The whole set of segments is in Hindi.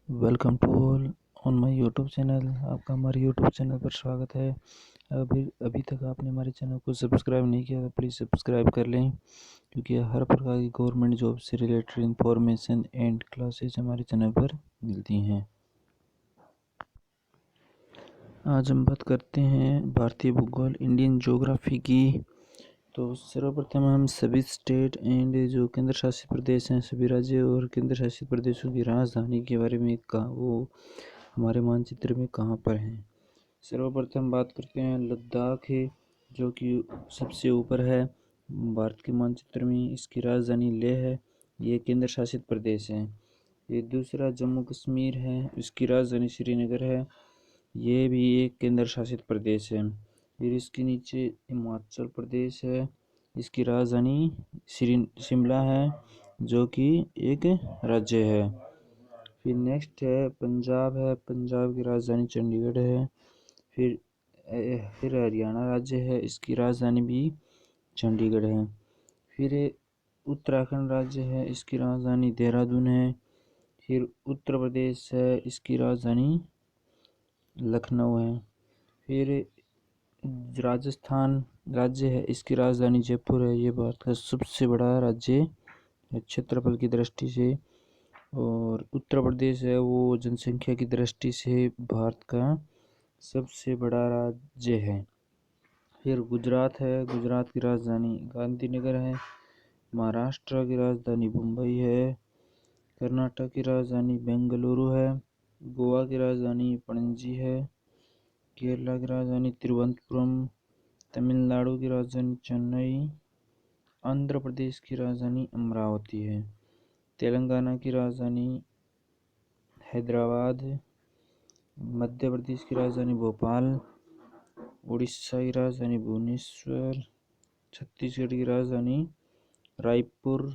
Welcome to all on my YouTube channel. आपका हमारे यूट्यूब चैनल पर स्वागत है। अभी तक आपने हमारे चैनल को सब्सक्राइब नहीं किया तो प्लीज़ सब्सक्राइब कर लें, क्योंकि हर प्रकार की गवर्नमेंट जॉब से रिलेटेड इंफॉर्मेशन एंड क्लासेस हमारे चैनल पर मिलती हैं। आज हम बात करते हैं भारतीय भूगोल इंडियन ज्योग्राफी की। तो सर्वप्रथम हम सभी स्टेट एंड जो केंद्र शासित प्रदेश हैं, सभी राज्य और केंद्र शासित प्रदेशों की राजधानी के बारे में वो हमारे मानचित्र में कहाँ पर हैं। सर्वप्रथम बात करते हैं लद्दाख है, जो कि सबसे ऊपर है भारत के मानचित्र में। इसकी राजधानी लेह है, ये केंद्र शासित प्रदेश है। ये दूसरा जम्मू कश्मीर है, इसकी राजधानी श्रीनगर है, ये भी एक केंद्र शासित प्रदेश है। फिर इसके नीचे हिमाचल प्रदेश है, इसकी राजधानी शिमला है, जो कि एक राज्य है। फिर नेक्स्ट है पंजाब पंजाब की राजधानी चंडीगढ़ है। फिर हरियाणा राज्य है, इसकी राजधानी भी चंडीगढ़ है। फिर उत्तराखंड राज्य है, इसकी राजधानी देहरादून है। फिर उत्तर प्रदेश है, इसकी राजधानी लखनऊ है। फिर राजस्थान राज्य है, इसकी राजधानी जयपुर है। ये भारत का सबसे बड़ा राज्य है क्षेत्रफल की दृष्टि से। और उत्तर प्रदेश है, वो जनसंख्या की दृष्टि से भारत का सबसे बड़ा राज्य है। फिर गुजरात है, गुजरात की राजधानी गांधीनगर है। महाराष्ट्र की राजधानी मुंबई है। कर्नाटक की राजधानी बेंगलुरु है। गोवा की राजधानी पणजी है। केरला की राजधानी तिरुवनंतपुरम। तमिलनाडु की राजधानी चेन्नई। आंध्र प्रदेश की राजधानी अमरावती है। तेलंगाना की राजधानी हैदराबाद। मध्य प्रदेश की राजधानी भोपाल। उड़ीसा की राजधानी भुवनेश्वर। छत्तीसगढ़ की राजधानी रायपुर।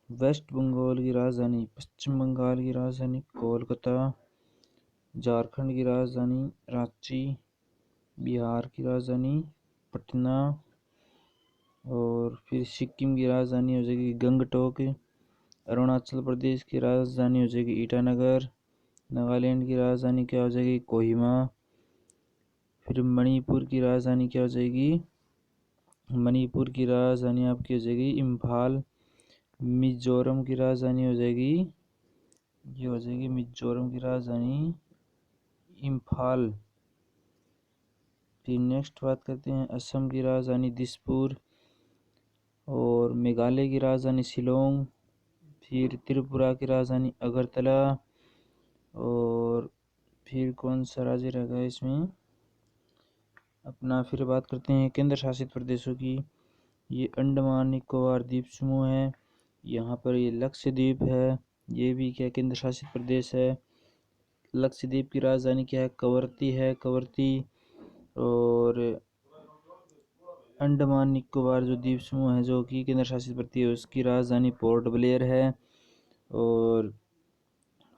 वेस्ट बंगाल की राजधानी पश्चिम बंगाल की राजधानी कोलकाता। झारखंड की राजधानी रांची। बिहार की राजधानी पटना। और फिर सिक्किम की राजधानी हो जाएगी गंगटोक। अरुणाचल प्रदेश की राजधानी हो जाएगी ईटानगर। नागालैंड की राजधानी क्या हो जाएगी कोहिमा। फिर मणिपुर की राजधानी क्या हो जाएगी, मणिपुर की राजधानी आपकी हो जाएगी इम्फाल। मिजोरम की राजधानी हो जाएगी, ये हो जाएगी मिजोरम की राजधानी इम्फाल। फिर नेक्स्ट बात करते हैं असम की राजधानी दिसपुर। और मेघालय की राजधानी शिलोंग। फिर त्रिपुरा की राजधानी अगरतला। और फिर कौन सा राज्य रहेगा इसमें अपना। फिर बात करते हैं केंद्र शासित प्रदेशों की। ये अंडमान निकोबार द्वीप समूह है, यहाँ पर ये लक्षद्वीप है, ये भी क्या केंद्र शासित प्रदेश है। लक्षद्वीप की राजधानी क्या है कवरत्ती है, कवरत्ती। और अंडमान निकोबार जो द्वीप समूह है जो कि केंद्र शासित प्रदेश है, उसकी राजधानी पोर्ट ब्लेयर है। और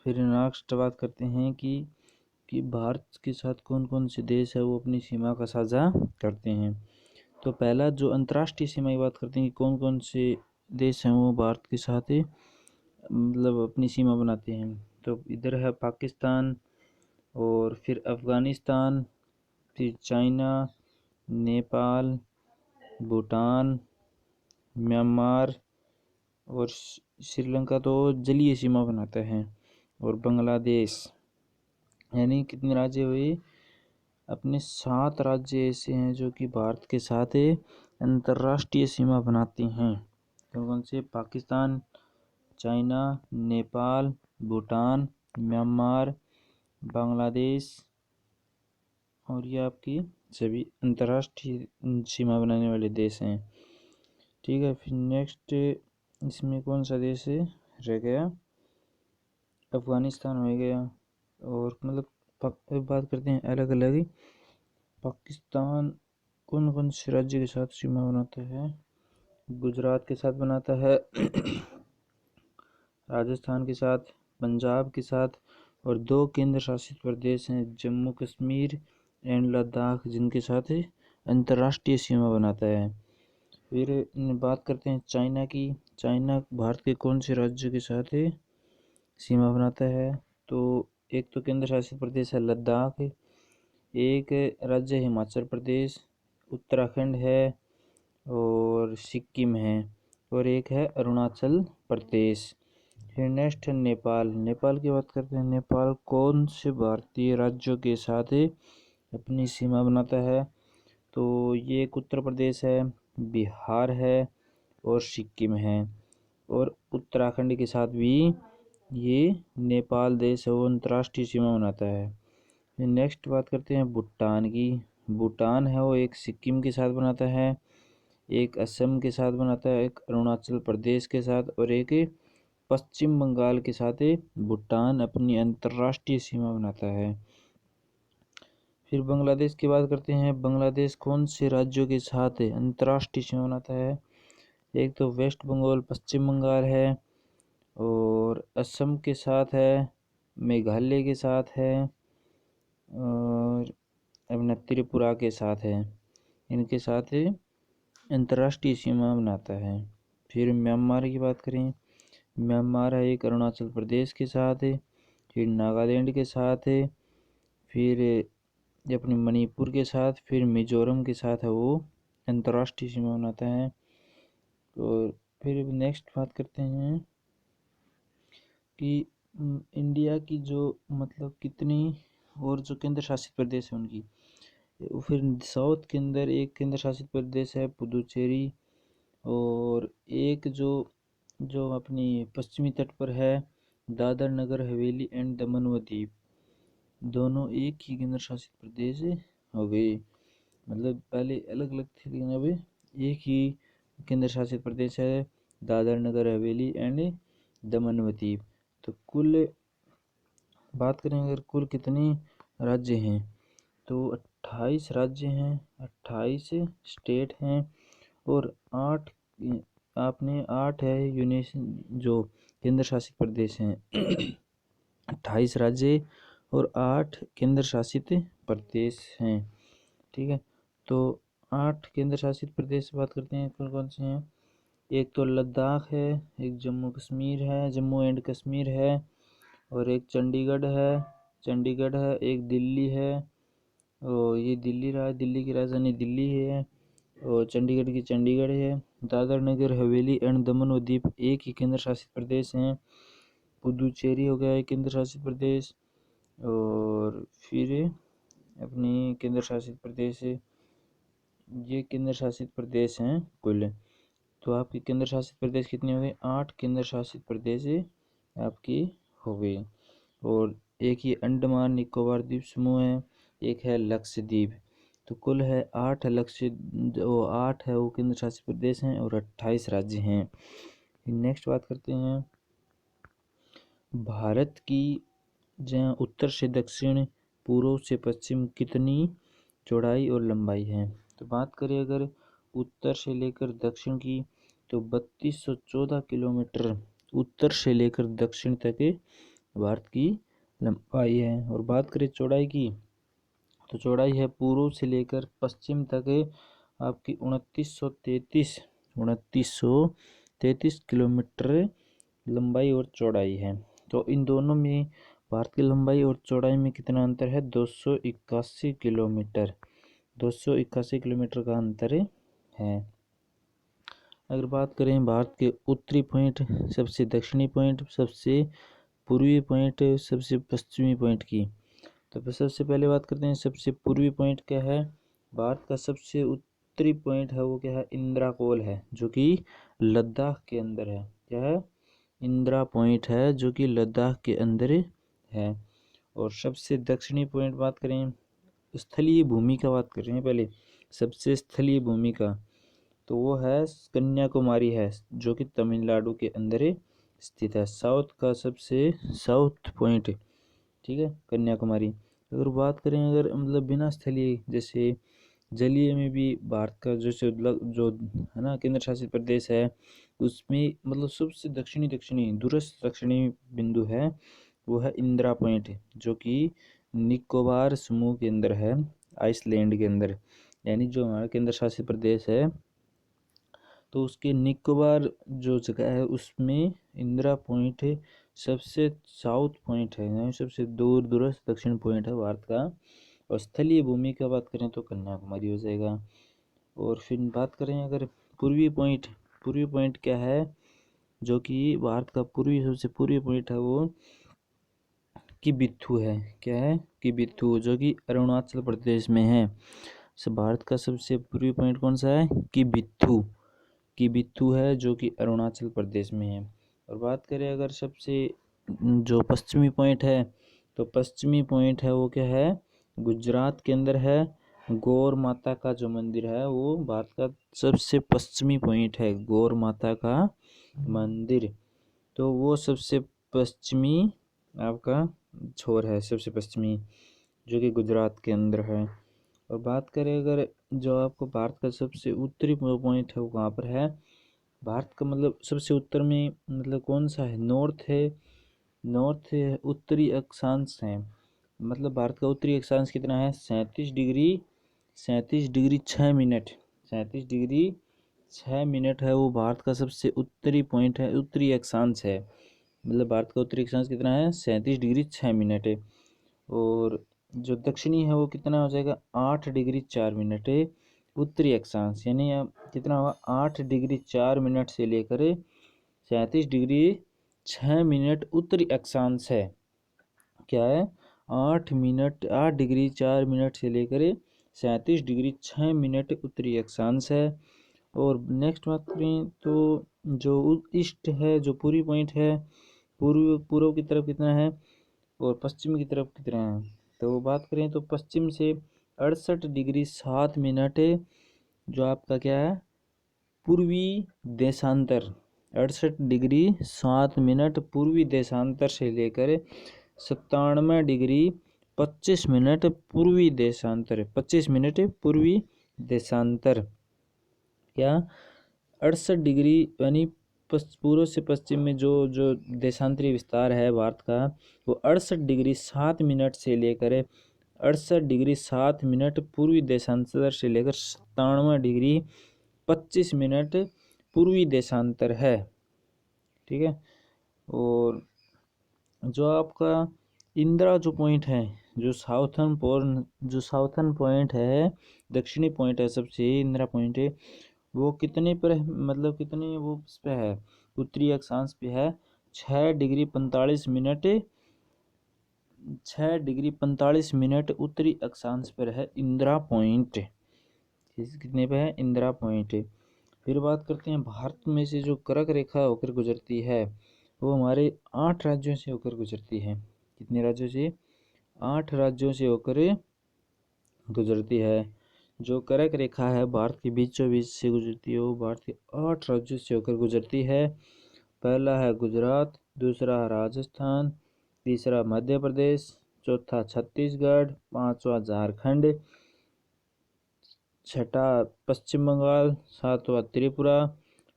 फिर नेक्स्ट बात करते हैं कि भारत के साथ कौन कौन से देश है वो अपनी सीमा का साझा करते हैं। तो पहला जो अंतर्राष्ट्रीय सीमा की बात करते हैं कि कौन कौन से देश हैं वो भारत के साथ मतलब अपनी सीमा बनाते हैं। तो इधर है पाकिस्तान, और फिर अफ़गानिस्तान, फिर चाइना, नेपाल, भूटान, म्यांमार, और श्रीलंका तो जलीय सीमा बनाता है, और बांग्लादेश। यानी कितने राज्य हुए, अपने 7 राज्य ऐसे हैं जो कि भारत के साथ अंतर्राष्ट्रीय सीमा बनाते हैं। कौन से, पाकिस्तान, चाइना, नेपाल, भूटान, म्यांमार, बांग्लादेश, और ये आपकी सभी अंतर्राष्ट्रीय सीमा बनाने वाले देश हैं। ठीक है, फिर नेक्स्ट इसमें कौन सा देश है रह गया, अफ़गानिस्तान हो गया। और मतलब बात करते हैं अलग अलग। पाकिस्तान कौन कौन से राज्य के साथ सीमा बनाता है, गुजरात के साथ बनाता है, राजस्थान के साथ, पंजाब के साथ, और 2 केंद्र शासित प्रदेश हैं जम्मू कश्मीर एंड लद्दाख, जिनके साथ अंतर्राष्ट्रीय सीमा बनाता है। फिर बात करते हैं चाइना की। चाइना भारत के कौन से राज्य के साथ सीमा बनाता है, तो एक तो केंद्र शासित प्रदेश है लद्दाख, एक राज्य हिमाचल प्रदेश, उत्तराखंड है और सिक्किम है, और एक है अरुणाचल प्रदेश। फिर नेक्स्ट है नेपाल। नेपाल की बात करते हैं। नेपाल कौन से भारतीय राज्यों के साथ अपनी सीमा बनाता है? तो ये एक उत्तर प्रदेश है, बिहार है और सिक्किम है, और उत्तराखंड के साथ भी ये नेपाल देश है वो अंतर्राष्ट्रीय सीमा बनाता है। नेक्स्ट बात करते हैं भूटान की। भूटान है वो एक सिक्किम के साथ बनाता है, एक असम के साथ बनाता है, एक अरुणाचल प्रदेश के साथ, और एक पश्चिम बंगाल के साथ भूटान अपनी अंतर्राष्ट्रीय सीमा बनाता है। फिर बांग्लादेश की बात करते हैं। बांग्लादेश कौन से राज्यों के साथ अंतर्राष्ट्रीय सीमा बनाता है? एक तो वेस्ट बंगाल पश्चिम बंगाल है, और असम के साथ है, मेघालय के साथ है, और अपना त्रिपुरा के साथ है। इनके साथ अंतर्राष्ट्रीय सीमा बनाता है। फिर म्यांमार की बात करें। म्यांमार है एक अरुणाचल प्रदेश के साथ है, फिर नागालैंड के साथ है, फिर ये अपने मणिपुर के साथ, फिर मिजोरम के साथ है वो अंतर्राष्ट्रीय सीमा बनाता है। और फिर नेक्स्ट बात करते हैं कि इंडिया की जो मतलब कितनी और जो केंद्र शासित प्रदेश है उनकी, फिर साउथ के अंदर एक केंद्र शासित प्रदेश है पुदुचेरी, और एक जो जो अपनी पश्चिमी तट पर है दादर नगर हवेली एंड दमन व दीव, दोनों एक ही केंद्र शासित प्रदेश हो गए। मतलब पहले अलग अलग थे लेकिन अब एक ही केंद्र शासित प्रदेश है दादर नगर हवेली एंड दमन व दीव। तो कुल बात करें अगर कुल कितने राज्य हैं, तो 28 राज्य हैं, 28 स्टेट हैं, और 8 आपने 8 है यूनियन जो केंद्र शासित प्रदेश हैं। 28 राज्य और 8 केंद्र शासित प्रदेश हैं। ठीक है, तो 8 केंद्र शासित प्रदेश बात करते हैं कौन कौन से हैं। एक तो लद्दाख है, एक जम्मू कश्मीर है, जम्मू एंड कश्मीर है, और एक चंडीगढ़ है, एक दिल्ली है, और ये दिल्ली की राजधानी दिल्ली है, और चंडीगढ़ की चंडीगढ़ है। दादर नगर हवेली एंड दमन व दीव एक ही केंद्र शासित प्रदेश हैं। पुदुचेरी हो गया एक केंद्र शासित प्रदेश, और फिर अपनी केंद्र शासित प्रदेश ये केंद्र शासित प्रदेश हैं कुल। तो आपके केंद्र शासित प्रदेश कितने हो गए? 8 केंद्र शासित प्रदेश आपकी हो गई। और एक ही अंडमान निकोबार द्वीप समूह है, एक है लक्षद्वीप। तो कुल है 8 8 है वो केंद्र शासित प्रदेश हैं और 28 राज्य हैं। नेक्स्ट बात करते हैं भारत की जहाँ उत्तर से दक्षिण पूर्व से पश्चिम कितनी चौड़ाई और लंबाई है। तो बात करें अगर उत्तर से लेकर दक्षिण की, तो 3214 किलोमीटर उत्तर से लेकर दक्षिण तक भारत की लंबाई है। और बात करें चौड़ाई की, तो चौड़ाई है पूर्व से लेकर पश्चिम तक आपकी 2933 किलोमीटर लंबाई और चौड़ाई है। तो इन दोनों में भारत की लंबाई और चौड़ाई में कितना अंतर है? 281 किलोमीटर, 281 किलोमीटर का अंतर है। अगर बात करें भारत के उत्तरी पॉइंट, सबसे दक्षिणी पॉइंट, सबसे पूर्वी पॉइंट, सबसे पश्चिमी पॉइंट की, तो सबसे पहले बात करते हैं सबसे पूर्वी पॉइंट क्या है। भारत का सबसे उत्तरी पॉइंट है वो क्या है? इंदिरा कोल है, जो कि लद्दाख के अंदर है। क्या है? इंदिरा पॉइंट है जो कि लद्दाख के अंदर है। और सबसे दक्षिणी पॉइंट बात करें, स्थलीय भूमि का बात कर रहे हैं पहले, सबसे स्थलीय भूमि का, तो वो है कन्याकुमारी है, जो कि तमिलनाडु के अंदर स्थित है। साउथ का सबसे साउथ पॉइंट, ठीक है, कन्याकुमारी। अगर बात करें अगर मतलब बिना स्थलीय, जैसे जलीय में भी भारत का जो है ना केंद्र शासित प्रदेश है, उसमें मतलब सबसे दक्षिणी दूरस्थ दक्षिणी बिंदु है वो है इंदिरा पॉइंट, जो कि निकोबार समूह के अंदर है, आइसलैंड के अंदर। यानी जो हमारा केंद्र शासित प्रदेश है तो उसके निकोबार जो जगह है उसमें इंदिरा पॉइंट सबसे साउथ पॉइंट है, यानी सबसे दूर दूरस्थ दक्षिण पॉइंट है भारत का। और स्थलीय भूमि की बात करें तो कन्याकुमारी हो जाएगा। और फिर बात करें अगर पूर्वी पॉइंट क्या है, जो कि भारत का सबसे पूर्वी पॉइंट है वो किबिथु है। क्या है? किबिथु, जो कि अरुणाचल प्रदेश में है। भारत का सबसे पूर्वी पॉइंट कौन सा है? किबिथु है, जो कि अरुणाचल प्रदेश में है। और बात करें अगर सबसे जो पश्चिमी पॉइंट है, तो पश्चिमी पॉइंट है वो क्या है? गुजरात के अंदर है। गौर माता का जो मंदिर है वो भारत का सबसे पश्चिमी पॉइंट है, गौर माता का मंदिर। तो वो सबसे पश्चिमी आपका छोर है, सबसे पश्चिमी, जो कि गुजरात के अंदर है। और बात करें अगर जो आपको भारत का सबसे उत्तरी पॉइंट है वो कहाँ पर है? भारत का मतलब सबसे उत्तर में मतलब कौन सा है? नॉर्थ है, उत्तरी अक्षांश है। मतलब भारत का उत्तरी अक्षांश कितना है? 37 डिग्री 6 मिनट। 37 डिग्री 6 मिनट है वो भारत का सबसे उत्तरी पॉइंट है, उत्तरी अक्षांश है। मतलब भारत का उत्तरी अक्षांश कितना है? 37 डिग्री 6 मिनट है। और जो दक्षिणी है वो कितना हो जाएगा? 8 डिग्री 4 मिनट है उत्तरी अक्षांश। यानी कितना होगा? 8 डिग्री 4 मिनट से लेकर 37 डिग्री 6 मिनट उत्तरी अक्षांश है। क्या है? 8 डिग्री 4 मिनट से लेकर 37 डिग्री 6 मिनट उत्तरी अक्षांश है। और नेक्स्ट बात करें तो जो ईस्ट है, जो पूर्वी पॉइंट है, पूर्व की तरफ कितना है और पश्चिम की तरफ कितना है? तो बात करें तो पश्चिम से 68 डिग्री 7 मिनट जो आपका क्या है? पूर्वी देशांतर। 68 डिग्री 7 मिनट पूर्वी देशांतर से लेकर 97 डिग्री 25 मिनट पूर्वी देशांतर, 25 मिनट पूर्वी देशांतर। क्या? 68 डिग्री यानी पूर्व से पश्चिम में जो जो देशांतरी विस्तार है भारत का, वो 68 डिग्री 7 मिनट से लेकर 68 डिग्री 7 मिनट पूर्वी देशांतर से लेकर 97 डिग्री 25 मिनट पूर्वी देशांतर है। ठीक है। और जो आपका इंदिरा जो पॉइंट है, जो साउथर्न पॉइंट है, दक्षिणी पॉइंट है सबसे, इंदिरा पॉइंट है, वो कितने पर है? मतलब कितने वो इस पे है? उत्तरी अक्षांश पे है। 6 डिग्री 45 मिनट 6 डिग्री 45 मिनट उत्तरी अक्षांश पर है इंदिरा पॉइंट। कितने पे है? इंदिरा पॉइंट। फिर बात करते हैं भारत में से जो कर्क रेखा होकर गुजरती है वो हमारे 8 राज्यों से होकर गुजरती है। कितने राज्यों से? 8 राज्यों से होकर गुजरती है। जो कर्क रेखा है भारत के बीचों बीच से गुजरती है, वो भारत के 8 राज्यों से होकर गुजरती है। पहला है गुजरात, दूसरा राजस्थान, तीसरा मध्य प्रदेश, चौथा छत्तीसगढ़, पांचवा झारखंड, छठा पश्चिम बंगाल, सातवां त्रिपुरा,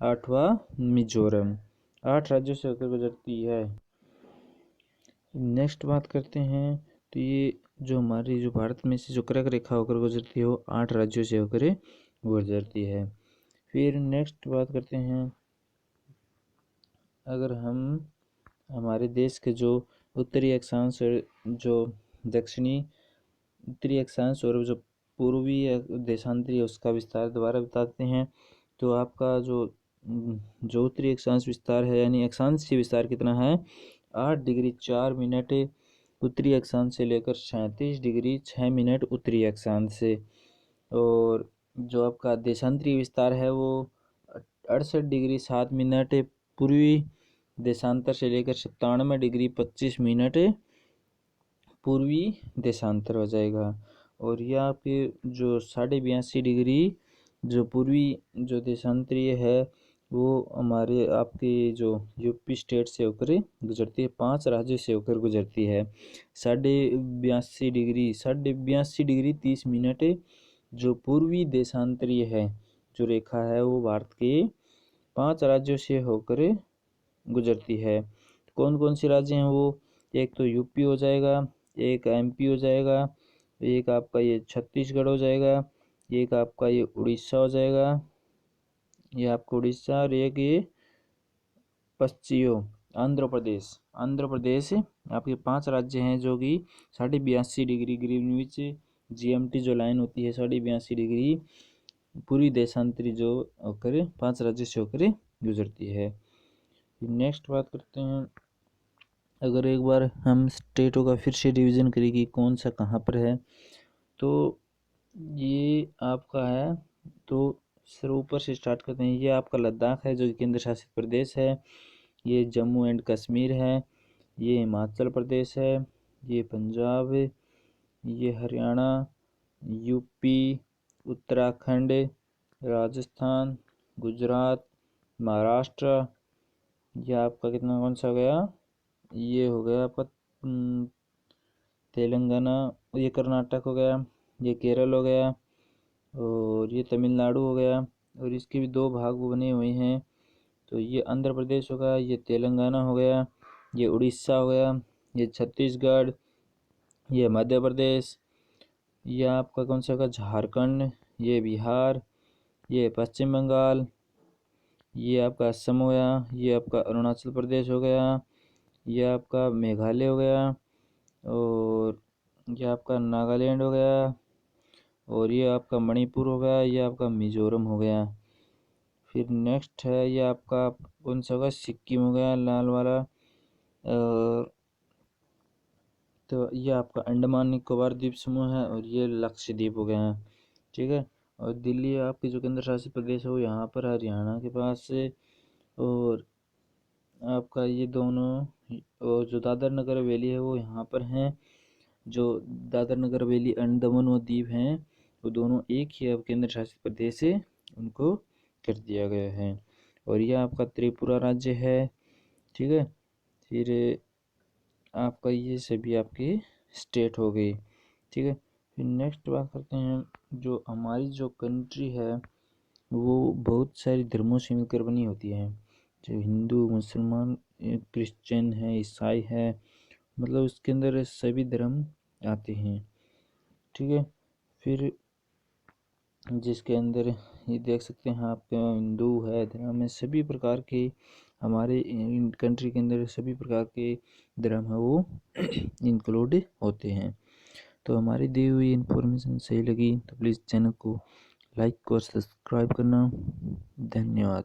आठवां मिजोरम। 8 राज्यों से होकर गुजरती है। नेक्स्ट बात करते हैं तो ये जो हमारी जो भारत में से जो कर्क रेखा होकर गुजरती है वो 8 राज्यों से होकर गुजरती है। फिर नेक्स्ट बात करते हैं अगर हम हमारे देश के जो उत्तरी अक्षांश जो दक्षिणी उत्तरी अक्षांश और जो पूर्वी देशांतरी उसका विस्तार दोबारा बताते हैं। तो आपका जो उत्तरी अक्षांश विस्तार है, यानी अक्षांशीय विस्तार कितना है? 8 डिग्री 4 मिनट उत्तरी अक्षांश से लेकर 37 डिग्री 6 मिनट उत्तरी अक्षांश से। और जो आपका देशांतरी विस्तार है वो 68 डिग्री 7 मिनट पूर्वी देशांतर से लेकर 97 डिग्री 25 मिनट पूर्वी देशांतर हो जाएगा। और यह आपके जो 82.5 डिग्री जो पूर्वी जो देशांतरीय है वो हमारे आपके जो यूपी स्टेट से होकर गुजरती है, 5 राज्यों से होकर गुजरती है। 82.5 डिग्री जो पूर्वी देशांतरीय है जो रेखा है वो भारत के 5 राज्यों से होकर गुजरती है। कौन कौन से राज्य हैं वो? एक तो यूपी हो जाएगा, एक एमपी हो जाएगा, एक आपका ये छत्तीसगढ़ हो जाएगा, एक आपका ये उड़ीसा हो जाएगा, ये आपका उड़ीसा, और एक ये आंध्र प्रदेश। आंध्र प्रदेश आपके 5 राज्य हैं जो कि 82.5 डिग्री ग्रीनविच GMT जो लाइन होती है 82.5 डिग्री पूरी देशांतरी जो होकर 5 राज्य से होकर गुजरती है। नेक्स्ट बात करते हैं, अगर एक बार हम स्टेटों का फिर से रिवीजन करें कि कौन सा कहाँ पर है, तो ये आपका है, तो सर ऊपर से स्टार्ट करते हैं। ये आपका लद्दाख है जो कि केंद्र शासित प्रदेश है, ये जम्मू एंड कश्मीर है, ये हिमाचल प्रदेश है, ये पंजाब, ये हरियाणा, यूपी, उत्तराखंड, राजस्थान, गुजरात, महाराष्ट्र, ये आपका कितना कौन सा हो गया, ये हो गया आपका तेलंगाना, ये कर्नाटक हो गया, ये केरल हो गया, और ये तमिलनाडु हो गया, और इसके भी 2 भाग बने हुए हैं। तो ये आंध्र प्रदेश हो गया, ये तेलंगाना हो गया, ये उड़ीसा हो गया, ये छत्तीसगढ़, ये मध्य प्रदेश, ये आपका कौन सा होगा झारखंड, ये बिहार, ये पश्चिम बंगाल, ये आपका असम हो गया, ये आपका अरुणाचल प्रदेश हो गया, ये आपका मेघालय हो गया, और ये आपका नागालैंड हो गया, और ये आपका मणिपुर हो गया, ये आपका मिजोरम हो गया। फिर नेक्स्ट है ये आपका कौन सा होगा, सिक्किम हो गया लाल वाला, तो ये आपका अंडमान निकोबार द्वीप समूह है, और ये लक्षद्वीप हो गया है, ठीक है। और दिल्ली आपकी जो केंद्र शासित प्रदेश है वो यहाँ पर हरियाणा के पास से, और आपका ये दोनों, और जो दादर नगर हवेली है वो यहाँ पर हैं, जो दादर नगर हवेली अंडमान और द्वीप हैं वो दोनों एक ही अब केंद्र शासित प्रदेश से उनको कर दिया गया है। और यह आपका त्रिपुरा राज्य है, ठीक है। फिर आपका ये सभी आपकी स्टेट हो गई, ठीक है। फिर नेक्स्ट बात करते हैं, जो हमारी जो कंट्री है वो बहुत सारी धर्मों से मिलकर बनी होती है, जो हिंदू, मुसलमान, क्रिश्चियन है, ईसाई है, मतलब उसके अंदर सभी धर्म आते हैं, ठीक है। फिर जिसके अंदर ये देख सकते हैं आप, हिंदू है धर्म में सभी प्रकार के, हमारे कंट्री के अंदर सभी प्रकार के धर्म है वो इंक्लूड होते हैं। तो हमारी दी हुई इन्फॉर्मेशन सही लगी तो प्लीज़ चैनल को लाइक और सब्सक्राइब करना। धन्यवाद।